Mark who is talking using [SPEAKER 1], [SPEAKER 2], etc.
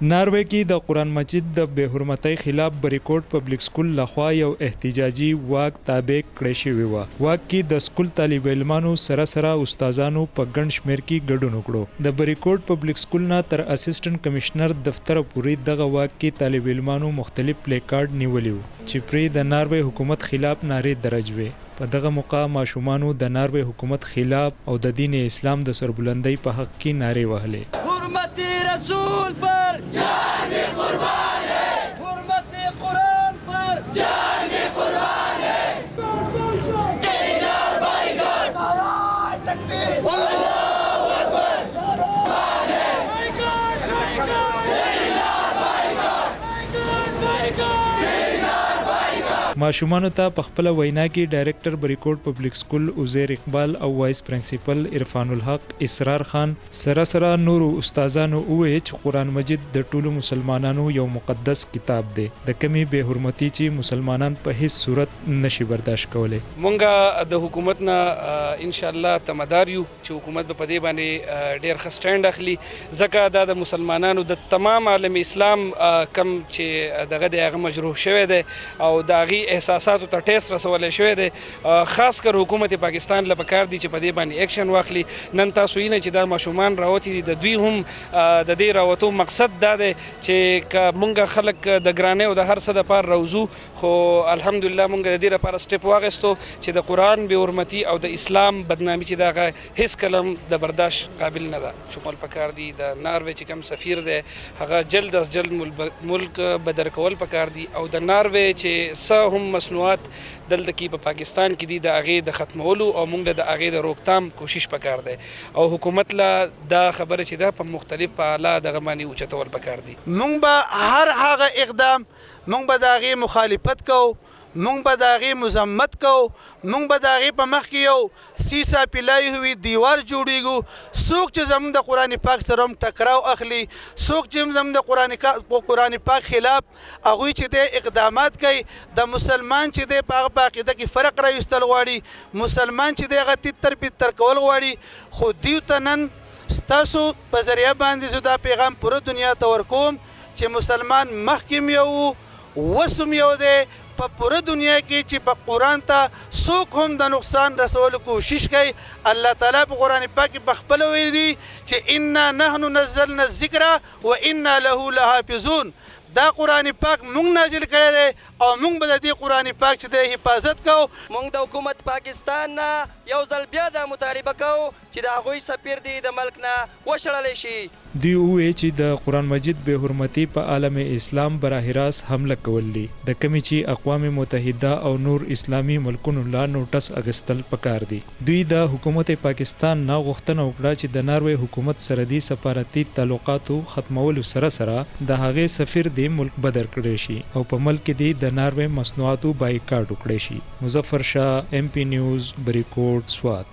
[SPEAKER 1] ناروے کې د قرآن مجید د بې حرمتۍ خلاف بریکوټ پبلک سکول لخوا یو احتجاجي واک تابع کړی شوی و. واک کې د سکول طالب علمانو سره استادانو په ګڼ شمېر کې ګډون وکړو. د بریکوټ پبلک سکول نه تر اسسټنټ کمشنر دفتر پورې دغه واک کې طالب علمانو مختلف پلی کارډ نیولي وو چې پرې د ناروے حکومت خلاف نارې درج وې. په دغه موقع ماشومانو د ناروے حکومت خلاف او د دین اسلام د سربلندۍ په حق کې نارې وهلې.
[SPEAKER 2] حرمت رسول پر جان قربان ہے, حرمت قرآن پر جان قربان ہے. جیدار بائی گاڑ نعرہ تکبیر اللہ اکبر قربان ہے. بائی گاڑ بائی گاڑ جیدار بائی گاڑ بائی گاڑ جیدار بائی گاڑ.
[SPEAKER 1] ماشومانو ته په خپل وینا کې ډایریکټر بریکوټ پبلک سکول عزیر اقبال او وایس پرنسپل عرفان الحق اسرار خان سره نورو استادانو وویل چې قرآن مجید د ټولو مسلمانانو یو مقدس کتاب دی, د کمی بې حرمتي چې مسلمانان په هیڅ صورت نشي برداشت کولی.
[SPEAKER 3] مونږه د حکومت نه ان شاء الله تمدار یو چې حکومت به په دې باندې ډیر ښه سټینډ اخلي, ځکه دا د مسلمانانو د تمام عالم اسلام کم چې دغه د هغه مجروح شوی دی او د هغې احساساتو ته ټیس رسولی شوی دی. خاص کر حکومت پاکستان له پکار دی چې په دې باندې ایکشن واخلي. نن تاسو وینئ چې دا ماشومان راوتي دي, د دوی هم د دې راوتو مقصد دا دی چې که مونږ خلک د ګرانۍ او د هر څه دپاره راوځو, خو الحمدلله مونږ د دې لپاره سټپ واخیستو چې د قرآن بې حرمتي او د اسلام بدنامي چې دغه هېڅ کله هم د برداشت قابل نه ده. شمول پکار دی د ناروې چې کوم سفیر دی هغه جلد از جلد ملک بدر کول پکار دی, او د ناروې چې څه هم مصنوعات دلته کې په پاکستان کې دي د هغې د ختمولو او موږ له د هغې د روکتام کوشش پکار دی, او حکومت له دا خبره چې ده په مختلف پاله دغه باندې اوچتول پکار دي.
[SPEAKER 2] مونږ به هر هغه اقدام مونږ به د هغې مخالفت کوو, مونږ به د هغې مذمت کوو, مونږ به د هغې په مخ کې یو سیسا پیلای وي دیوار جوړیږو. څوک چې زموږ د قرآن پاک سره هم ټکراو اخلي, څوک چې زموږ د قرآن پاک خلاف هغوی چې دی اقدامات کوي, د مسلمان چې دی په هغه په عقیده کې فرق راویستل غواړي, مسلمان چې دی هغه تتر پیتر کول غواړي, خو دیو ته نن ستاسو په ذریعه باندې زه دا پیغام پوره دنیا ته ورکوم چې مسلمان مخکې یو وسم یو دی په پوره دنیا کې چې په قرآن ته څوک هم د نقصان رسولو کوشش کوي. الله تعالی په قرآن پاک کې په خپله ویلي دي چې انا نحن نزلنا الذکر و انا له لحافظون. دا قرآن پاک مونږ نازل کړی دی او مونږ به د دې قرآن پاک چې دی حفاظت کوو.
[SPEAKER 4] مونږ د حکومت پاکستان نه یو ځل بیا دا مطالبه کوو چې د هغوی سفیر دی د ملک نه وشړلی شي.
[SPEAKER 1] دوی وویل چې د قرآن مجید بې حرمتي په عالم اسلام براہ راست حمله کول دي, د کمې چې اقوام متحده او نور اسلامي ملکونو لا نوټس اخیستل پکار دي. دوی د حکومت پاکستان نه غوښتنه وکړه چې د ناروې حکومت سره د سفارتي تعلقاتو ختمولو سره د هغې سفیر دی ملک بدر کړی شي او په ملک کې د ناروې مصنوعاتو بایکاټ وکړی شي. مظفر شاه, MP نیوز, بریکوټ, سوات.